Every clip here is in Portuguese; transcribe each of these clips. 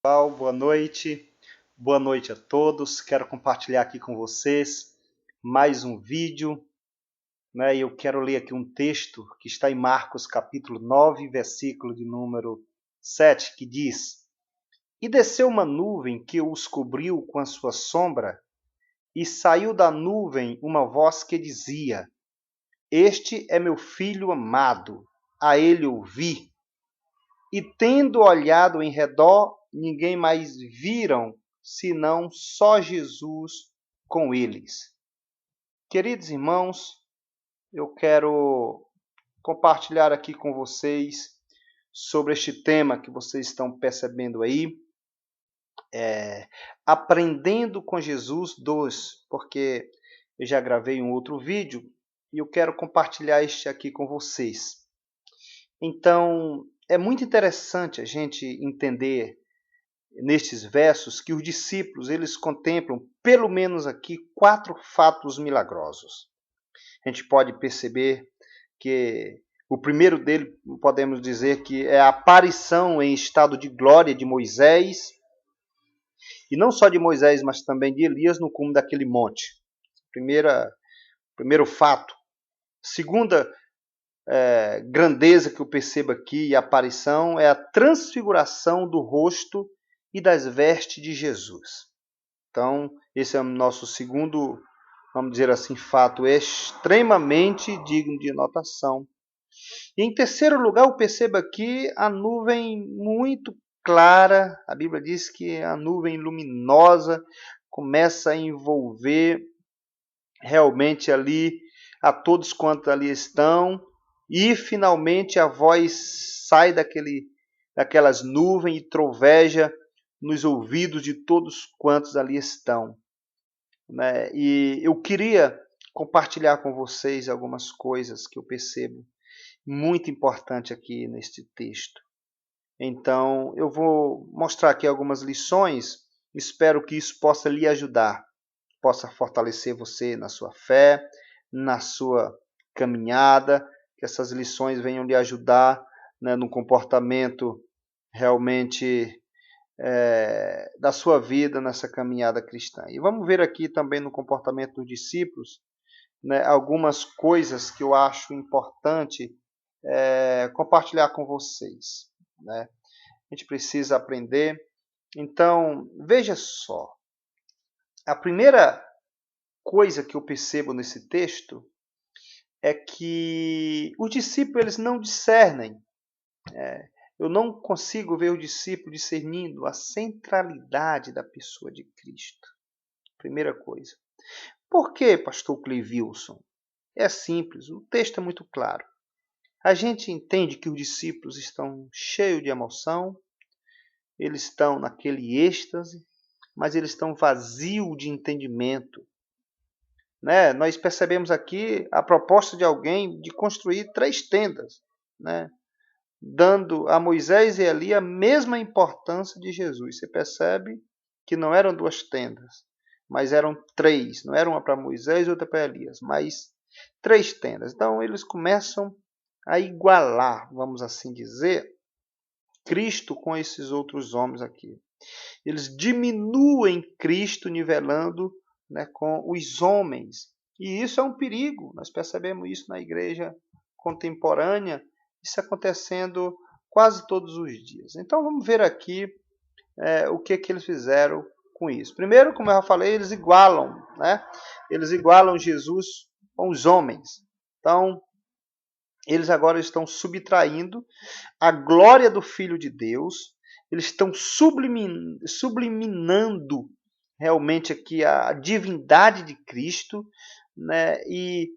Pessoal, boa noite. Boa noite a todos. Quero compartilhar aqui com vocês mais um vídeo, né? Eu quero ler aqui um texto que está em Marcos capítulo 9, versículo de número 7, que diz: E desceu uma nuvem que os cobriu com a sua sombra, e saiu da nuvem uma voz que dizia: Este é meu filho amado, a ele ouvi. E tendo olhado em redor, ninguém mais viram, senão só Jesus com eles. Queridos irmãos, eu quero compartilhar aqui com vocês sobre este tema que vocês estão percebendo aí, Aprendendo com Jesus 2, porque eu já gravei um outro vídeo e eu quero compartilhar este aqui com vocês. Então, é muito interessante a gente entender nestes versos que os discípulos eles contemplam pelo menos aqui 4 fatos milagrosos. A gente pode perceber que o primeiro dele, podemos dizer que é a aparição em estado de glória de Moisés, e não só de Moisés, mas também de Elias no cume daquele monte. Primeiro fato. Segunda grandeza que eu percebo aqui e aparição é a transfiguração do rosto e das vestes de Jesus. Então, esse é o nosso segundo, vamos dizer assim, fato extremamente digno de notação. E em terceiro lugar, eu percebo aqui a nuvem muito clara. A Bíblia diz que a nuvem luminosa começa a envolver realmente ali a todos quantos ali estão. E finalmente a voz sai daquelas nuvens e troveja nos ouvidos de todos quantos ali estão, né? E eu queria compartilhar com vocês algumas coisas que eu percebo muito importante aqui neste texto. Então, eu vou mostrar aqui algumas lições, espero que isso possa lhe ajudar, possa fortalecer você na sua fé, na sua caminhada, que essas lições venham lhe ajudar, né, no comportamento realmente da sua vida nessa caminhada cristã. E vamos ver aqui também no comportamento dos discípulos, né, algumas coisas que eu acho importante compartilhar com vocês, né? A gente precisa aprender. Então, veja só. A primeira coisa que eu percebo nesse texto é que os discípulos eles não discernem. Eu não consigo ver o discípulo discernindo a centralidade da pessoa de Cristo. Primeira coisa. Por que, pastor Clevilson? É simples, o texto é muito claro. A gente entende que os discípulos estão cheios de emoção, eles estão naquele êxtase, mas eles estão vazios de entendimento. Né? Nós percebemos aqui a proposta de alguém de construir 3 tendas, né? Dando a Moisés e Eli a mesma importância de Jesus. Você percebe que não eram 2 tendas, mas eram 3. Não era uma para Moisés e outra para Elias, mas 3 tendas. Então eles começam a igualar, vamos assim dizer, Cristo com esses outros homens aqui. Eles diminuem Cristo nivelando, né, com os homens. E isso é um perigo. Nós percebemos isso na igreja contemporânea, isso acontecendo quase todos os dias. Então vamos ver aqui o que eles fizeram com isso. Primeiro, como eu já falei, eles igualam, né? Eles igualam Jesus com os homens. Então, eles agora estão subtraindo a glória do Filho de Deus, eles estão subliminando realmente aqui a divindade de Cristo, né? E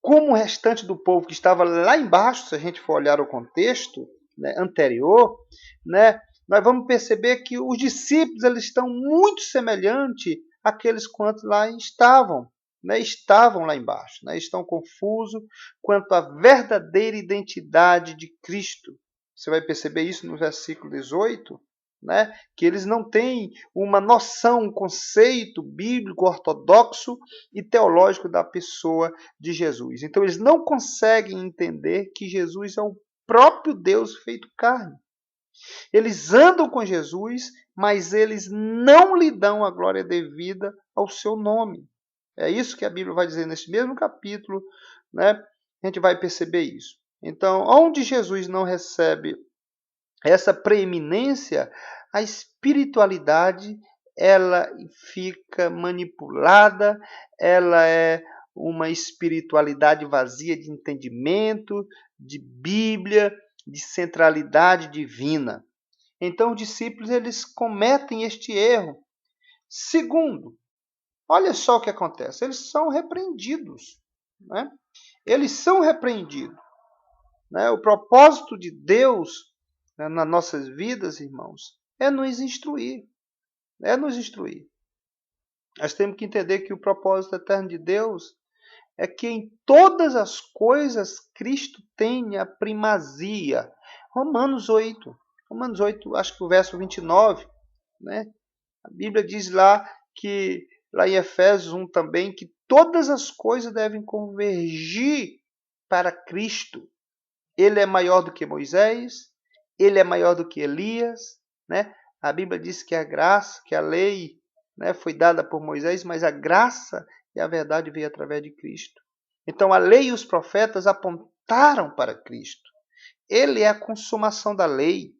como o restante do povo que estava lá embaixo, se a gente for olhar o contexto, né, anterior, né, nós vamos perceber que os discípulos eles estão muito semelhantes àqueles quantos lá estavam. Né, estavam lá embaixo, né, estão confusos quanto à verdadeira identidade de Cristo. Você vai perceber isso no versículo 18, né, que eles não têm uma noção, um conceito bíblico, ortodoxo e teológico da pessoa de Jesus. Então eles não conseguem entender que Jesus é o próprio Deus feito carne. Eles andam com Jesus, mas eles não lhe dão a glória devida ao seu nome. É isso que a Bíblia vai dizer nesse mesmo capítulo, né? A gente vai perceber isso. Então, onde Jesus não recebe essa preeminência, a espiritualidade ela fica manipulada, ela é uma espiritualidade vazia de entendimento, de Bíblia, de centralidade divina. Então, os discípulos eles cometem este erro. Segundo, olha só o que acontece, eles são repreendidos, né? Eles são repreendidos, né? O propósito de Deus, né, nas nossas vidas, irmãos, é nos instruir, é nos instruir. Nós temos que entender que o propósito eterno de Deus é que em todas as coisas Cristo tenha primazia. Romanos 8, acho que o verso 29, né? A Bíblia diz lá que, lá em Efésios 1 também, que todas as coisas devem convergir para Cristo. Ele é maior do que Moisés, ele é maior do que Elias, né? A Bíblia diz que a graça, que a lei, né, foi dada por Moisés, mas a graça e a verdade veio através de Cristo. Então a lei e os profetas apontaram para Cristo. Ele é a consumação da lei.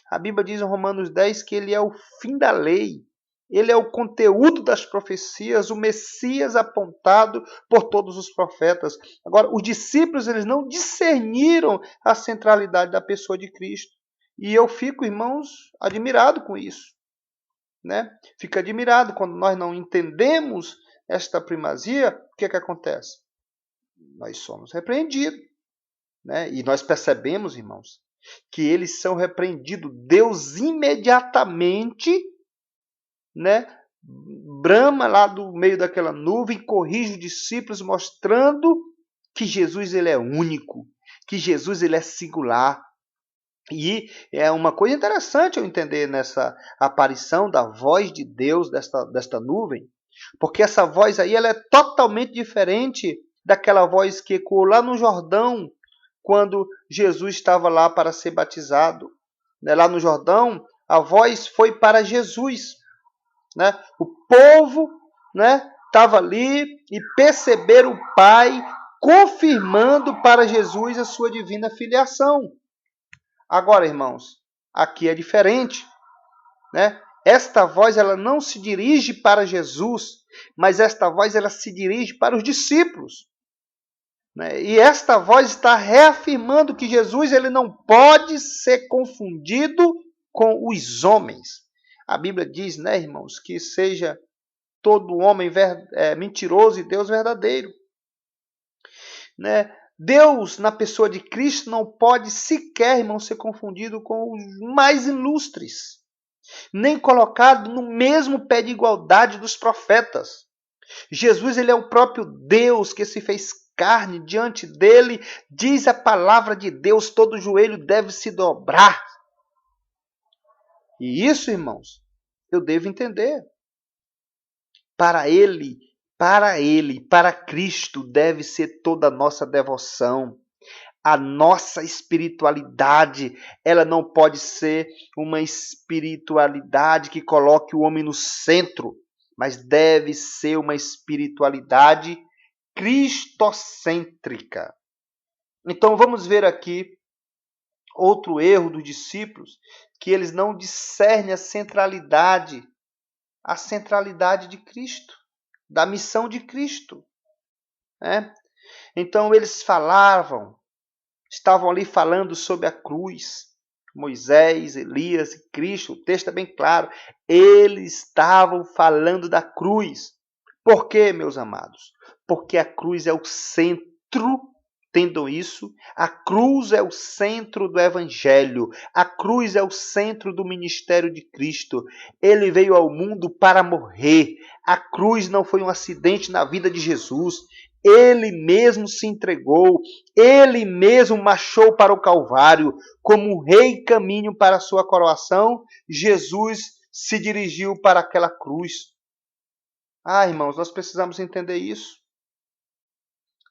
A Bíblia diz em Romanos 10 que ele é o fim da lei. Ele é o conteúdo das profecias, o Messias apontado por todos os profetas. Agora, os discípulos eles não discerniram a centralidade da pessoa de Cristo. E eu fico, irmãos, admirado com isso, né? Fico admirado quando nós não entendemos esta primazia. O que acontece? Nós somos repreendidos, né? E nós percebemos, irmãos, que eles são repreendidos. Deus imediatamente, né, brama lá do meio daquela nuvem, corrige os discípulos, mostrando que Jesus ele é único, que Jesus ele é singular. E é uma coisa interessante eu entender nessa aparição da voz de Deus desta nuvem, porque essa voz aí ela é totalmente diferente daquela voz que ecoou lá no Jordão, quando Jesus estava lá para ser batizado. Lá no Jordão, a voz foi para Jesus, né? O povo, né, estava ali e perceberam o Pai confirmando para Jesus a sua divina filiação. Agora, irmãos, aqui é diferente, né? Esta voz ela não se dirige para Jesus, mas esta voz ela se dirige para os discípulos, né? E esta voz está reafirmando que Jesus ele não pode ser confundido com os homens. A Bíblia diz, né, irmãos, que seja todo homem mentiroso e Deus verdadeiro, né? Deus, na pessoa de Cristo, não pode sequer, irmão, ser confundido com os mais ilustres, nem colocado no mesmo pé de igualdade dos profetas. Jesus, ele é o próprio Deus que se fez carne. Diante dele, diz a palavra de Deus, todo joelho deve se dobrar. E isso, irmãos, eu devo entender. Para Cristo deve ser toda a nossa devoção. A nossa espiritualidade, ela não pode ser uma espiritualidade que coloque o homem no centro, mas deve ser uma espiritualidade cristocêntrica. Então vamos ver aqui outro erro dos discípulos, que eles não discernem a centralidade de Cristo, da missão de Cristo, né? Então eles estavam ali falando sobre a cruz, Moisés, Elias e Cristo, o texto é bem claro, eles estavam falando da cruz. Por quê, meus amados? Porque a cruz é o centro, entendam isso, a cruz é o centro do Evangelho, a cruz é o centro do ministério de Cristo. Ele veio ao mundo para morrer, a cruz não foi um acidente na vida de Jesus, ele mesmo se entregou, ele mesmo marchou para o Calvário, como um rei caminho para a sua coroação, Jesus se dirigiu para aquela cruz. Irmãos, nós precisamos entender isso,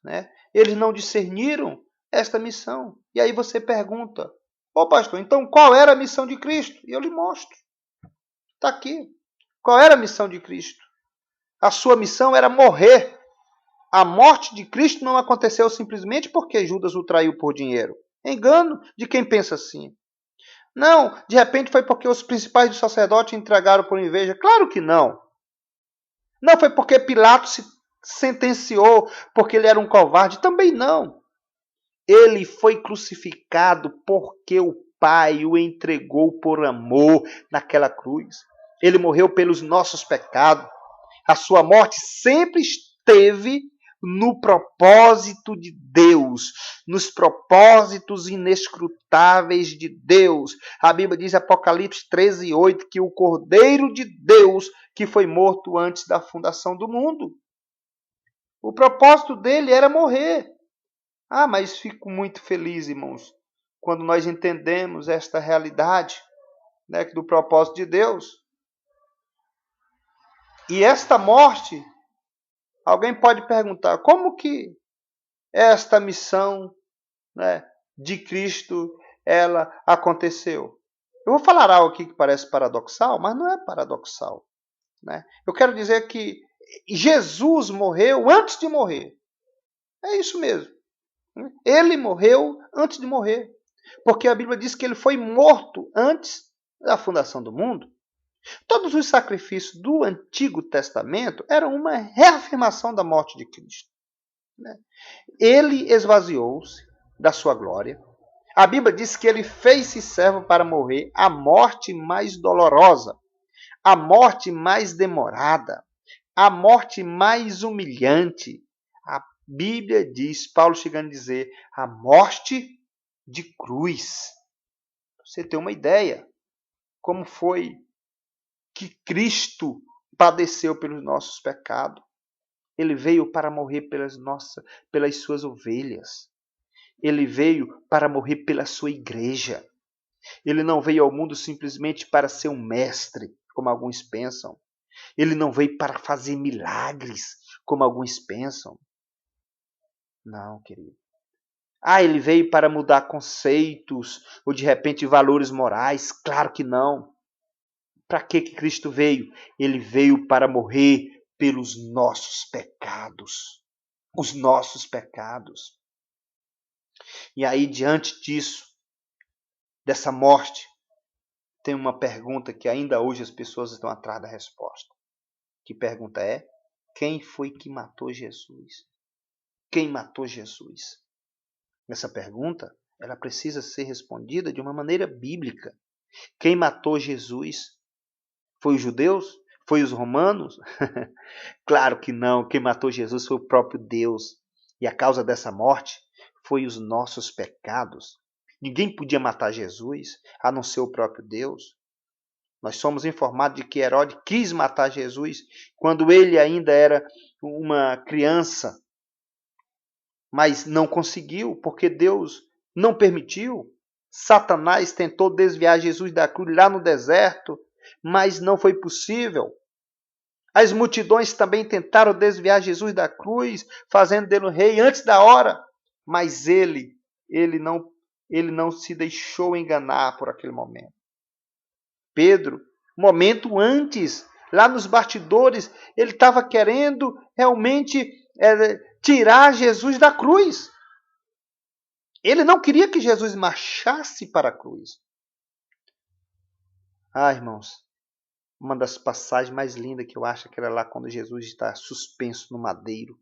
né? Eles não discerniram esta missão. E aí você pergunta, Ô pastor, então qual era a missão de Cristo? E eu lhe mostro. Está aqui. Qual era a missão de Cristo? A sua missão era morrer. A morte de Cristo não aconteceu simplesmente porque Judas o traiu por dinheiro. Engano de quem pensa assim. Não, de repente foi porque os principais do sacerdote entregaram por inveja. Claro que não. Não foi porque Pilatos se sentenciou porque ele era um covarde. Também não. Ele foi crucificado porque o Pai o entregou por amor naquela cruz. Ele morreu pelos nossos pecados. A sua morte sempre esteve no propósito de Deus, nos propósitos inescrutáveis de Deus. A Bíblia diz, Apocalipse 13:8, que o Cordeiro de Deus que foi morto antes da fundação do mundo. O propósito dele era morrer. Ah, mas fico muito feliz, irmãos, quando nós entendemos esta realidade, né, do propósito de Deus. E esta morte, alguém pode perguntar, como que esta missão, né, de Cristo, ela aconteceu? Eu vou falar algo aqui que parece paradoxal, mas não é paradoxal, né? Eu quero dizer que Jesus morreu antes de morrer. É isso mesmo. Ele morreu antes de morrer. Porque a Bíblia diz que ele foi morto antes da fundação do mundo. Todos os sacrifícios do Antigo Testamento eram uma reafirmação da morte de Cristo. Ele esvaziou-se da sua glória. A Bíblia diz que ele fez-se servo para morrer a morte mais dolorosa, a morte mais demorada, a morte mais humilhante. A Bíblia diz, Paulo chegando a dizer, a morte de cruz. Você tem uma ideia como foi que Cristo padeceu pelos nossos pecados. Ele veio para morrer pelas suas ovelhas. Ele veio para morrer pela sua igreja. Ele não veio ao mundo simplesmente para ser um mestre, como alguns pensam. Ele não veio para fazer milagres, como alguns pensam. Não, querido. Ah, ele veio para mudar conceitos ou de repente valores morais? Claro que não. Para que Cristo veio? Ele veio para morrer pelos nossos pecados. Os nossos pecados. E aí, diante disso, dessa morte, tem uma pergunta que ainda hoje as pessoas estão atrás da resposta. Que pergunta é: quem foi que matou Jesus? Quem matou Jesus? Essa pergunta, ela precisa ser respondida de uma maneira bíblica. Quem matou Jesus? Foi os judeus? Foi os romanos? Claro que não. Quem matou Jesus foi o próprio Deus. E a causa dessa morte foi os nossos pecados. Ninguém podia matar Jesus, a não ser o próprio Deus. Nós somos informados de que Herodes quis matar Jesus quando ele ainda era uma criança, mas não conseguiu, porque Deus não permitiu. Satanás tentou desviar Jesus da cruz lá no deserto, mas não foi possível. As multidões também tentaram desviar Jesus da cruz, fazendo dele um rei antes da hora, mas ele não se deixou enganar por aquele momento. Pedro, momento antes, lá nos bastidores, ele estava querendo realmente tirar Jesus da cruz. Ele não queria que Jesus marchasse para a cruz. Ah, irmãos, uma das passagens mais lindas que eu acho que era lá quando Jesus está suspenso no madeiro.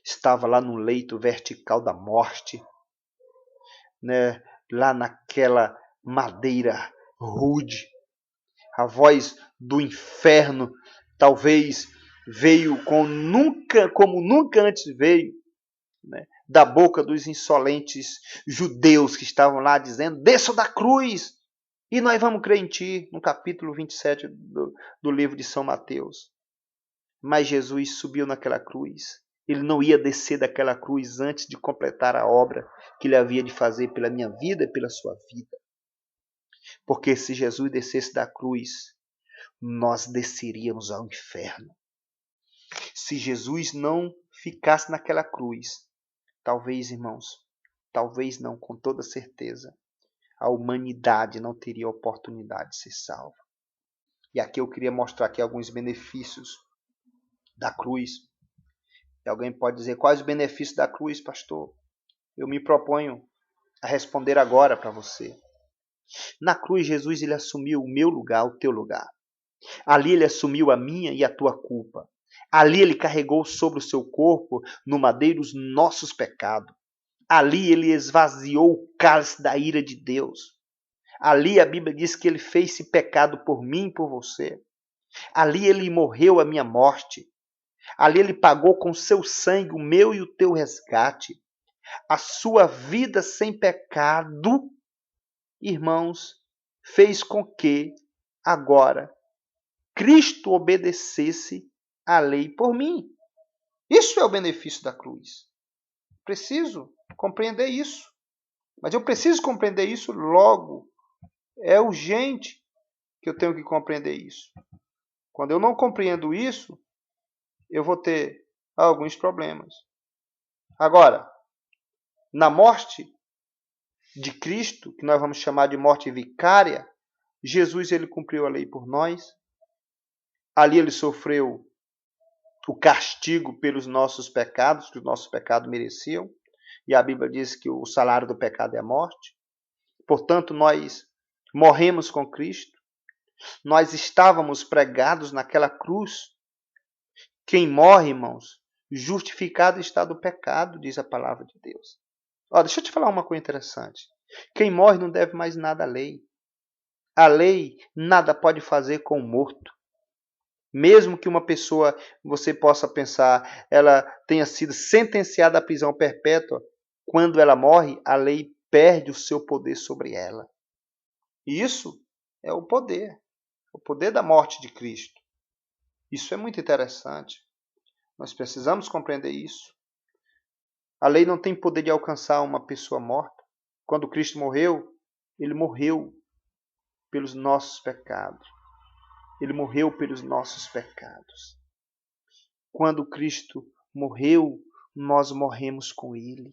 Estava lá no leito vertical da morte, né? Lá naquela madeira rude. A voz do inferno talvez veio como nunca antes veio, né? Da boca dos insolentes judeus que estavam lá dizendo: desçam da cruz e nós vamos crer em ti, no capítulo 27 do livro de São Mateus. Mas Jesus subiu naquela cruz. Ele não ia descer daquela cruz antes de completar a obra que ele havia de fazer pela minha vida e pela sua vida. Porque se Jesus descesse da cruz, nós desceríamos ao inferno. Se Jesus não ficasse naquela cruz, talvez, irmãos, talvez não, com toda certeza, a humanidade não teria oportunidade de ser salva. E aqui eu queria mostrar aqui alguns benefícios da cruz. E alguém pode dizer, quais os benefícios da cruz, pastor? Eu me proponho a responder agora para você. Na cruz, Jesus ele assumiu o meu lugar, o teu lugar. Ali ele assumiu a minha e a tua culpa. Ali ele carregou sobre o seu corpo, no madeiro, os nossos pecados. Ali ele esvaziou o cálice da ira de Deus. Ali a Bíblia diz que ele fez-se pecado por mim e por você. Ali ele morreu a minha morte. Ali ele pagou com seu sangue o meu e o teu resgate. A sua vida sem pecado, irmãos, fez com que agora Cristo obedecesse à lei por mim. Isso é o benefício da cruz. Preciso compreender isso. Mas eu preciso compreender isso logo. É urgente que eu tenho que compreender isso. Quando eu não compreendo isso, eu vou ter alguns problemas. Agora, na morte de Cristo, que nós vamos chamar de morte vicária, Jesus ele cumpriu a lei por nós. Ali ele sofreu o castigo pelos nossos pecados, que os nossos pecados mereciam. E a Bíblia diz que o salário do pecado é a morte. Portanto, nós morremos com Cristo. Nós estávamos pregados naquela cruz. Quem morre, irmãos, justificado está do pecado, diz a palavra de Deus. Ó, deixa eu te falar uma coisa interessante. Quem morre não deve mais nada à lei. A lei nada pode fazer com o morto. Mesmo que uma pessoa, você possa pensar, ela tenha sido sentenciada à prisão perpétua, quando ela morre, a lei perde o seu poder sobre ela. E isso é o poder da morte de Cristo. Isso é muito interessante. Nós precisamos compreender isso. A lei não tem poder de alcançar uma pessoa morta. Quando Cristo morreu, ele morreu pelos nossos pecados. Ele morreu pelos nossos pecados. Quando Cristo morreu, nós morremos com ele.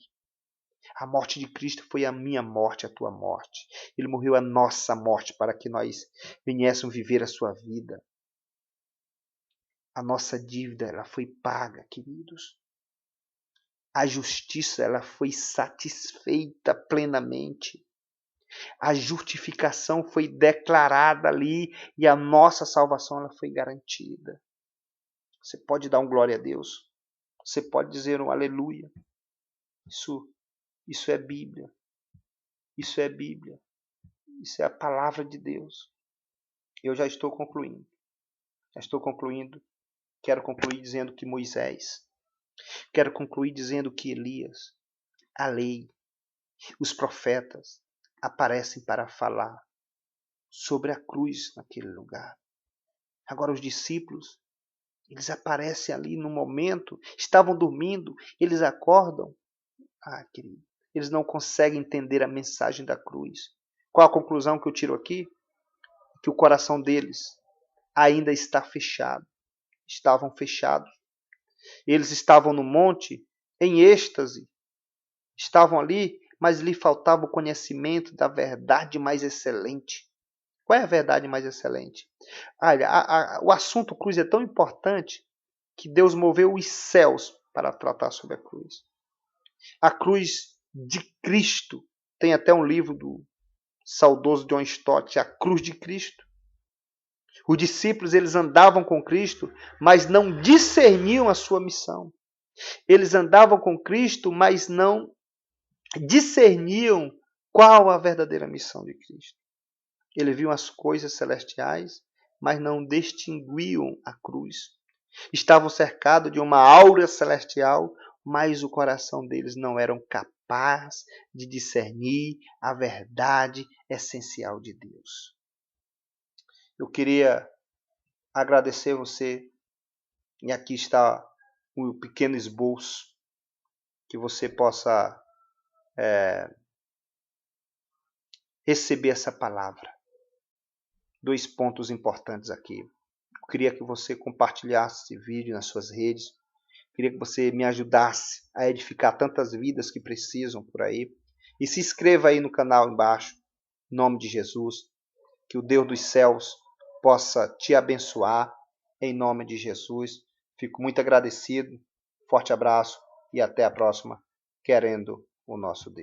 A morte de Cristo foi a minha morte, a tua morte. Ele morreu a nossa morte para que nós viéssemos viver a sua vida. A nossa dívida ela foi paga, queridos. A justiça ela foi satisfeita plenamente. A justificação foi declarada ali e a nossa salvação ela foi garantida. Você pode dar um glória a Deus. Você pode dizer um aleluia. Isso é Bíblia. Isso é Bíblia. Isso é a palavra de Deus. Eu já estou concluindo. Quero concluir dizendo que Moisés. Quero concluir dizendo que Elias, a lei, os profetas aparecem para falar sobre a cruz naquele lugar. Agora os discípulos, eles aparecem ali no momento, estavam dormindo, eles acordam. Querido, eles não conseguem entender a mensagem da cruz. Qual a conclusão que eu tiro aqui? Que o coração deles ainda está fechado. Estavam fechados. Eles estavam no monte em êxtase. Estavam ali, mas lhe faltava o conhecimento da verdade mais excelente. Qual é a verdade mais excelente? Olha, o assunto cruz é tão importante que Deus moveu os céus para tratar sobre a cruz. A cruz de Cristo. Tem até um livro do saudoso John Stott, A Cruz de Cristo. Os discípulos eles andavam com Cristo, mas não discerniam a sua missão. Eles andavam com Cristo, mas não discerniam qual a verdadeira missão de Cristo. Eles viam as coisas celestiais, mas não distinguiam a cruz. Estavam cercados de uma áurea celestial, mas o coração deles não era capaz de discernir a verdade essencial de Deus. Eu queria agradecer você, e aqui está um pequeno esboço, que você possa receber essa palavra. 2 pontos importantes aqui. Eu queria que você compartilhasse esse vídeo nas suas redes. Eu queria que você me ajudasse a edificar tantas vidas que precisam por aí. E se inscreva aí no canal embaixo. Em nome de Jesus, que o Deus dos céus possa te abençoar, em nome de Jesus. Fico muito agradecido, forte abraço e até a próxima, querendo o nosso Deus.